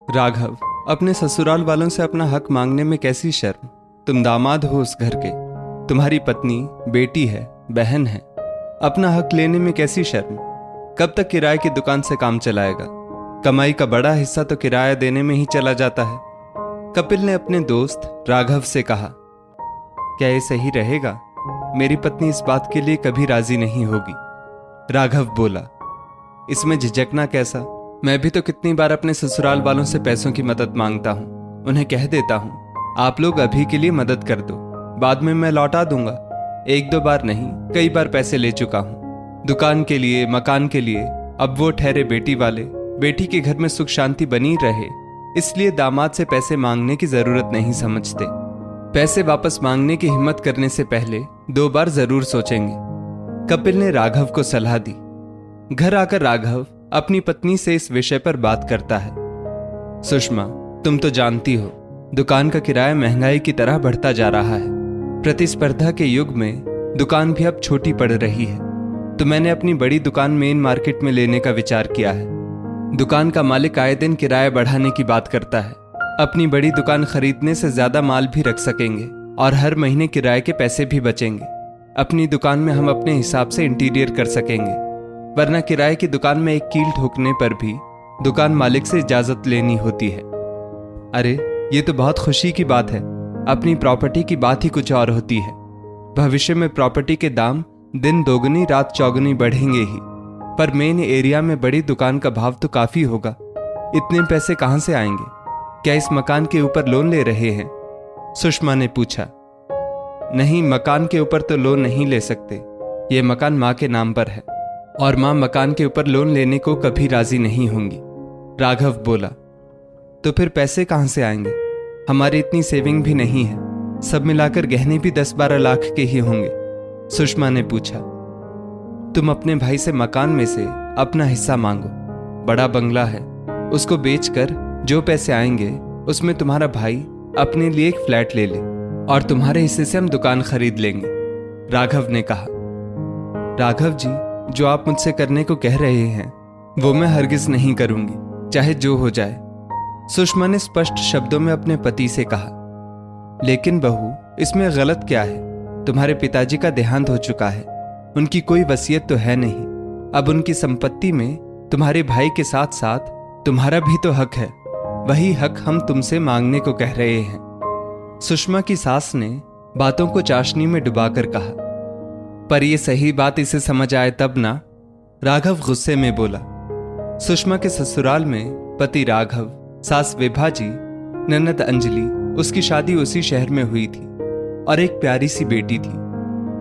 राघव, अपने ससुराल वालों से अपना हक मांगने में कैसी शर्म। तुम दामाद हो उस घर के, तुम्हारी पत्नी, बेटी है, बहन है। अपना हक लेने में कैसी शर्म। कब तक किराए की दुकान से काम चलाएगा। कमाई का बड़ा हिस्सा तो किराया देने में ही चला जाता है। कपिल ने अपने दोस्त राघव से कहा, क्या ये सही रहेगा? मेरी पत्नी इस बात के लिए कभी राजी नहीं होगी। राघव बोला, इसमें झिझकना कैसा। मैं भी तो कितनी बार अपने ससुराल वालों से पैसों की मदद मांगता हूँ। उन्हें कह देता हूँ, आप लोग अभी के लिए मदद कर दो, बाद में मैं लौटा दूंगा। एक दो बार नहीं, कई बार पैसे ले चुका हूँ, दुकान के लिए, मकान के लिए। अब वो ठहरे बेटी वाले, बेटी के घर में सुख शांति बनी रहे, इसलिए दामाद से पैसे मांगने की जरूरत नहीं समझते। पैसे वापस मांगने की हिम्मत करने से पहले 2 बार जरूर सोचेंगे। कपिल ने राघव को सलाह दी। घर आकर राघव अपनी पत्नी से इस विषय पर बात करता है। सुषमा, तुम तो जानती हो, दुकान का किराया महंगाई की तरह बढ़ता जा रहा है। प्रतिस्पर्धा के युग में दुकान भी अब छोटी पड़ रही है, तो मैंने अपनी बड़ी दुकान मेन मार्केट में लेने का विचार किया है। दुकान का मालिक आए दिन किराया बढ़ाने की बात करता है। अपनी बड़ी दुकान खरीदने से ज्यादा माल भी रख सकेंगे और हर महीने किराए के पैसे भी बचेंगे। अपनी दुकान में हम अपने हिसाब से इंटीरियर कर सकेंगे, वरना किराए की दुकान में एक कील ठोकने पर भी दुकान मालिक से इजाजत लेनी होती है। अरे, ये तो बहुत खुशी की बात है। अपनी प्रॉपर्टी की बात ही कुछ और होती है। भविष्य में प्रॉपर्टी के दाम दिन दोगुनी रात चौगुनी बढ़ेंगे ही, पर मेन एरिया में बड़ी दुकान का भाव तो काफी होगा। इतने पैसे कहां से आएंगे? क्या इस मकान के ऊपर लोन ले रहे हैं? सुषमा ने पूछा। नहीं, मकान के ऊपर तो लोन नहीं ले सकते। ये मकान माँ के नाम पर है और माँ मकान के ऊपर लोन लेने को कभी राजी नहीं होंगी। राघव बोला, तो फिर पैसे कहां से आएंगे? हमारी इतनी सेविंग भी नहीं है, सब मिलाकर गहने भी 10-12 लाख के ही होंगे। सुषमा ने पूछा। तुम अपने भाई से मकान में से अपना हिस्सा मांगो। बड़ा बंगला है, उसको बेचकर जो पैसे आएंगे उसमें तुम्हारा भाई अपने लिए एक फ्लैट ले ले और तुम्हारे हिस्से से हम दुकान खरीद लेंगे। राघव ने कहा। राघव जी, जो आप मुझसे करने को कह रहे हैं वो मैं हरगिज नहीं करूंगी, चाहे जो हो जाए। सुषमा ने स्पष्ट शब्दों में अपने पति से कहा। लेकिन बहू, इसमें गलत क्या है? तुम्हारे पिताजी का देहांत हो चुका है, उनकी कोई वसीयत तो है नहीं। अब उनकी संपत्ति में तुम्हारे भाई के साथ साथ तुम्हारा भी तो हक है। वही हक हम तुमसे मांगने को कह रहे हैं। सुषमा की सास ने बातों को चाशनी में डुबाकर कहा। पर यह सही बात इसे समझ आए तब ना। राघव गुस्से में बोला। सुषमा के ससुराल में पति राघव, सास विभा जी, ननद अंजलि, उसकी शादी उसी शहर में हुई थी और एक प्यारी सी बेटी थी।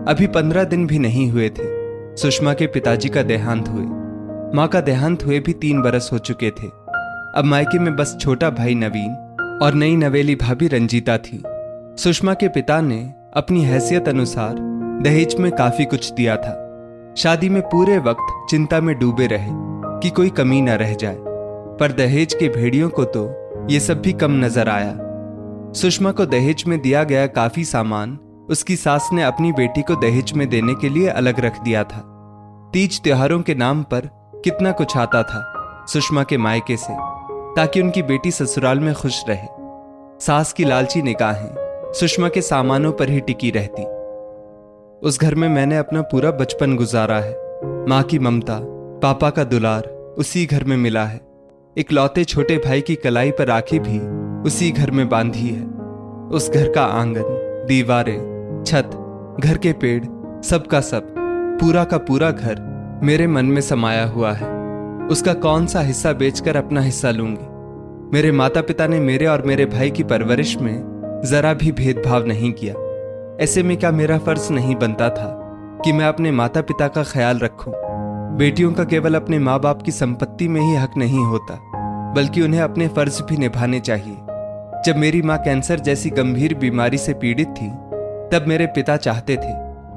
अभी 15 दिन भी नहीं हुए थे सुषमा के पिताजी का देहांत हुए। माँ का देहांत हुए भी 3 बरस हो चुके थे। अब मायके में बस छोटा भाई नवीन और नई नवेली भाभी रंजीता थी। सुषमा के पिता ने अपनी हैसियत अनुसार दहेज में काफी कुछ दिया था। शादी में पूरे वक्त चिंता में डूबे रहे कि कोई कमी न रह जाए, पर दहेज के भेड़ियों को तो ये सब भी कम नजर आया। सुषमा को दहेज में दिया गया काफी सामान उसकी सास ने अपनी बेटी को दहेज में देने के लिए अलग रख दिया था। तीज त्योहारों के नाम पर कितना कुछ आता था सुषमा के मायके से, ताकि उनकी बेटी ससुराल में खुश रहे। सास की लालची निगाहें सुषमा के सामानों पर ही टिकी रहती। उस घर में मैंने अपना पूरा बचपन गुजारा है। माँ की ममता, पापा का दुलार उसी घर में मिला है। इकलौते छोटे भाई की कलाई पर राखी भी उसी घर में बांधी है। उस घर का आंगन, दीवारें, छत, घर के पेड़, सब का सब, पूरा का पूरा घर मेरे मन में समाया हुआ है। उसका कौन सा हिस्सा बेचकर अपना हिस्सा लूंगी। मेरे माता पिता ने मेरे और मेरे भाई की परवरिश में जरा भी भेदभाव नहीं किया। ऐसे में क्या मेरा फर्ज नहीं बनता था कि मैं अपने माता पिता का ख्याल रखूं। बेटियों का केवल अपने माँ बाप की संपत्ति में ही हक नहीं होता, बल्कि उन्हें अपने फर्ज भी निभाने चाहिए। जब मेरी माँ कैंसर जैसी गंभीर बीमारी से पीड़ित थी, तब मेरे पिता चाहते थे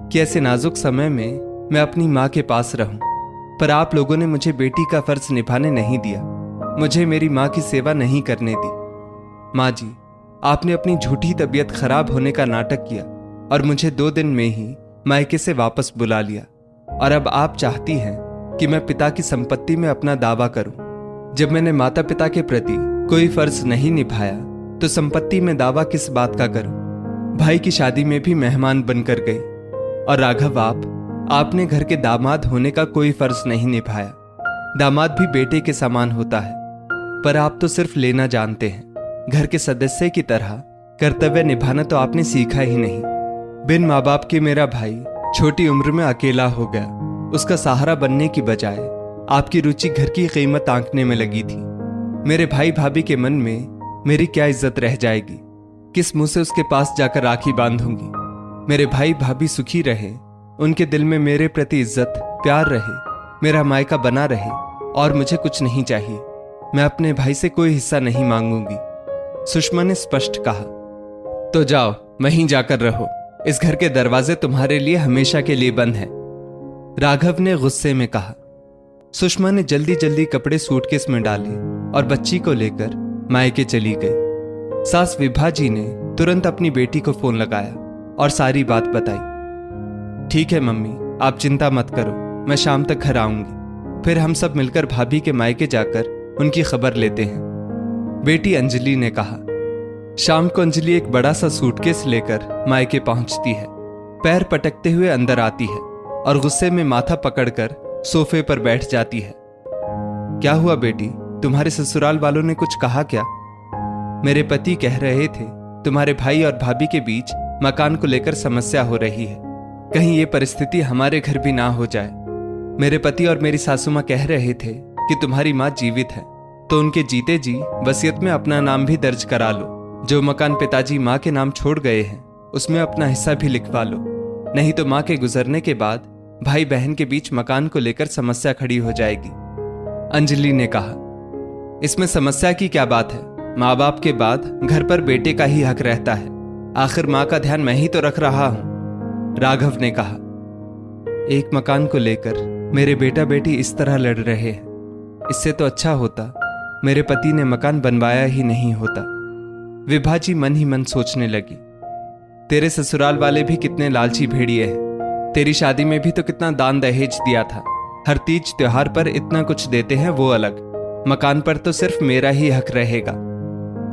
कि ऐसे नाजुक समय में मैं अपनी माँ के पास रहूं, पर आप लोगों ने मुझे बेटी का फर्ज निभाने नहीं दिया, मुझे मेरी माँ की सेवा नहीं करने दी। माँ जी, आपने अपनी झूठी तबीयत खराब होने का नाटक किया और मुझे 2 दिन में ही मायके से वापस बुला लिया, और अब आप चाहती हैं कि मैं पिता की संपत्ति में अपना दावा करूं। जब मैंने माता पिता के प्रति कोई फर्ज नहीं निभाया तो संपत्ति में दावा किस बात का करूं। भाई की शादी में भी मेहमान बनकर गई। और राघव, आपने घर के दामाद होने का कोई फर्ज नहीं निभाया। दामाद भी बेटे के समान होता है, पर आप तो सिर्फ लेना जानते हैं। घर के सदस्य की तरह कर्तव्य निभाना तो आपने सीखा ही नहीं। बिन माँ बाप के मेरा भाई छोटी उम्र में अकेला हो गया। उसका सहारा बनने की बजाय आपकी रुचि घर की कीमत आंकने में लगी थी। मेरे भाई भाभी के मन में मेरी क्या इज्जत रह जाएगी? किस मुंह से उसके पास जाकर राखी बांधूंगी? मेरे भाई भाभी सुखी रहे, उनके दिल में मेरे प्रति इज्जत प्यार रहे, मेरा मायका बना रहे, और मुझे कुछ नहीं चाहिए। मैं अपने भाई से कोई हिस्सा नहीं मांगूंगी, सुषमा ने स्पष्ट कहा। तो जाओ, वहीं जाकर रहो। इस घर के दरवाजे तुम्हारे लिए हमेशा के लिए बंद हैं, राघव ने गुस्से में कहा। सुषमा ने जल्दी जल्दी कपड़े सूटकेस में डाले और बच्ची को लेकर मायके चली गई। सास विभा जी ने तुरंत अपनी बेटी को फोन लगाया और सारी बात बताई। ठीक है मम्मी, आप चिंता मत करो, मैं शाम तक घर आऊंगी। फिर हम सब मिलकर भाभी के मायके जाकर उनकी खबर लेते हैं, बेटी अंजलि ने कहा। शाम को अंजलि एक बड़ा सा सूटकेस लेकर मायके पहुंचती है। पैर पटकते हुए अंदर आती है और गुस्से में माथा पकड़कर सोफे पर बैठ जाती है। क्या हुआ बेटी, तुम्हारे ससुराल वालों ने कुछ कहा क्या? मेरे पति कह रहे थे तुम्हारे भाई और भाभी के बीच मकान को लेकर समस्या हो रही है। कहीं ये परिस्थिति हमारे घर भी ना हो जाए। मेरे पति और मेरी सासू माँ कह रहे थे कि तुम्हारी माँ जीवित है तो उनके जीते जी वसीयत में अपना नाम भी दर्ज करा लो। जो मकान पिताजी माँ के नाम छोड़ गए हैं उसमें अपना हिस्सा भी लिखवा लो, नहीं तो माँ के गुजरने के बाद भाई बहन के बीच मकान को लेकर समस्या खड़ी हो जाएगी, अंजलि ने कहा। इसमें समस्या की क्या बात है? माँ बाप के बाद घर पर बेटे का ही हक रहता है। आखिर माँ का ध्यान मैं ही तो रख रहा हूं, राघव ने कहा। एक मकान को लेकर मेरे बेटा बेटी इस तरह लड़ रहे हैं। इससे तो अच्छा होता मेरे पति ने मकान बनवाया ही नहीं होता, विभा जी मन ही मन सोचने लगी। तेरे ससुराल वाले भी कितने लालची भेड़िए हैं। तेरी शादी में भी तो कितना दान दहेज दिया था। हर तीज त्योहार पर इतना कुछ देते हैं वो अलग, मकान पर तो सिर्फ मेरा ही हक रहेगा,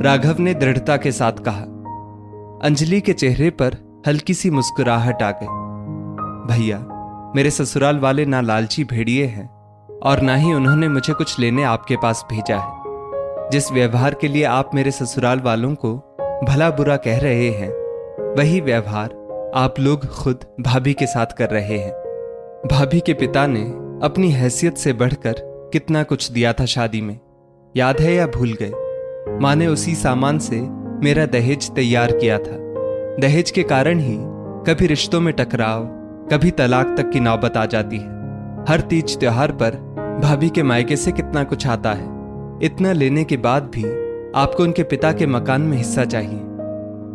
राघव ने दृढ़ता के साथ कहा। अंजलि के चेहरे पर हल्की सी मुस्कुराहट आ गई। भैया, मेरे ससुराल वाले ना लालची भेड़िए हैं और ना ही उन्होंने मुझे कुछ लेने आपके पास भेजा है। जिस व्यवहार के लिए आप मेरे ससुराल वालों को भला बुरा कह रहे हैं, वही व्यवहार आप लोग खुद भाभी के साथ कर रहे हैं। भाभी के पिता ने अपनी हैसियत से बढ़कर कितना कुछ दिया था शादी में, याद है या भूल गए? माँ ने उसी सामान से मेरा दहेज तैयार किया था। दहेज के कारण ही कभी रिश्तों में टकराव, कभी तलाक तक की नौबत आ जाती है। हर तीज त्योहार पर भाभी के मायके से कितना कुछ आता है। इतना लेने के बाद भी आपको उनके पिता के मकान में हिस्सा चाहिए।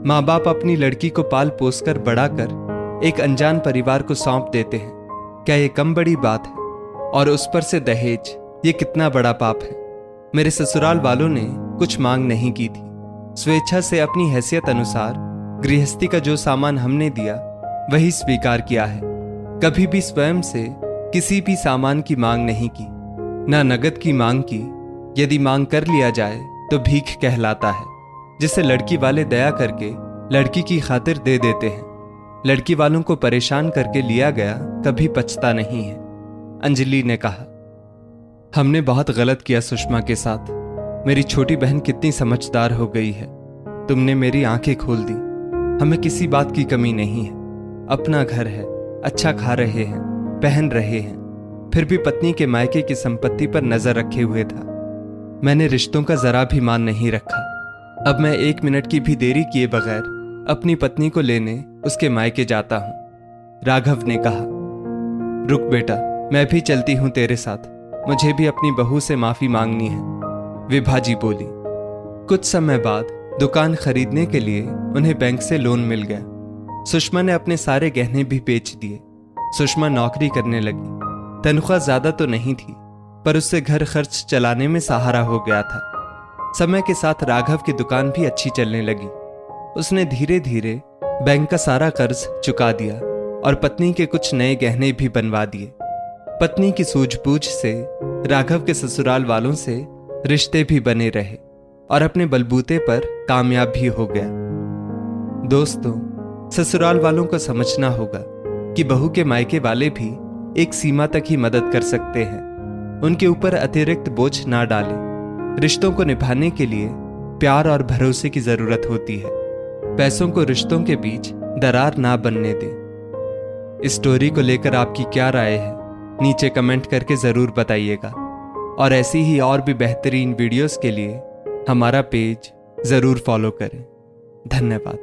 माँ बाप अपनी लड़की को पाल पोस कर बड़ा कर एक अनजान परिवार को सौंप देते हैं। क्या ये कम बड़ी बात है? और उस पर से दहेज, ये कितना बड़ा पाप है। मेरे ससुराल वालों ने कुछ मांग नहीं की थी। स्वेच्छा से अपनी हैसियत अनुसार गृहस्थी का जो सामान हमने दिया वही स्वीकार किया है। कभी भी स्वयं से किसी भी सामान की मांग नहीं की, ना नगद की मांग की। यदि मांग कर लिया जाए तो भीख कहलाता है, जिसे लड़की वाले दया करके लड़की की खातिर दे देते हैं। लड़की वालों को परेशान करके लिया गया कभी पछता नहीं है, अंजलि ने कहा। हमने बहुत गलत किया सुषमा के साथ। मेरी छोटी बहन कितनी समझदार हो गई है। तुमने मेरी आंखें खोल दी। हमें किसी बात की कमी नहीं है। अपना घर है, अच्छा खा रहे हैं, पहन रहे हैं, फिर भी पत्नी के मायके की संपत्ति पर नजर रखे हुए था। मैंने रिश्तों का जरा भी मान नहीं रखा। अब मैं 1 मिनट की भी देरी किए बगैर अपनी पत्नी को लेने उसके मायके जाता हूं, राघव ने कहा। रुक बेटा, मैं भी चलती हूं तेरे साथ। मुझे भी अपनी बहू से माफी मांगनी है, विभा जी बोली। कुछ समय बाद दुकान खरीदने के लिए उन्हें बैंक से लोन मिल गया। सुषमा ने अपने सारे गहने भी बेच दिए। सुषमा नौकरी करने लगी। तनख्वाह ज्यादा तो नहीं थी, पर उससे घर खर्च चलाने में सहारा हो गया था। समय के साथ राघव की दुकान भी अच्छी चलने लगी। उसने धीरे धीरे बैंक का सारा कर्ज चुका दिया और पत्नी के कुछ नए गहने भी बनवा दिए। पत्नी की सूझबूझ से राघव के ससुराल वालों से रिश्ते भी बने रहे और अपने बलबूते पर कामयाब भी हो गया। दोस्तों, ससुराल वालों को समझना होगा कि बहू के मायके वाले भी एक सीमा तक ही मदद कर सकते हैं। उनके ऊपर अतिरिक्त बोझ ना डालें। रिश्तों को निभाने के लिए प्यार और भरोसे की जरूरत होती है। पैसों को रिश्तों के बीच दरार ना बनने दें। इस स्टोरी को लेकर आपकी क्या राय है, नीचे कमेंट करके जरूर बताइएगा। और ऐसी ही और भी बेहतरीन वीडियोस के लिए हमारा पेज जरूर फॉलो करें। धन्यवाद।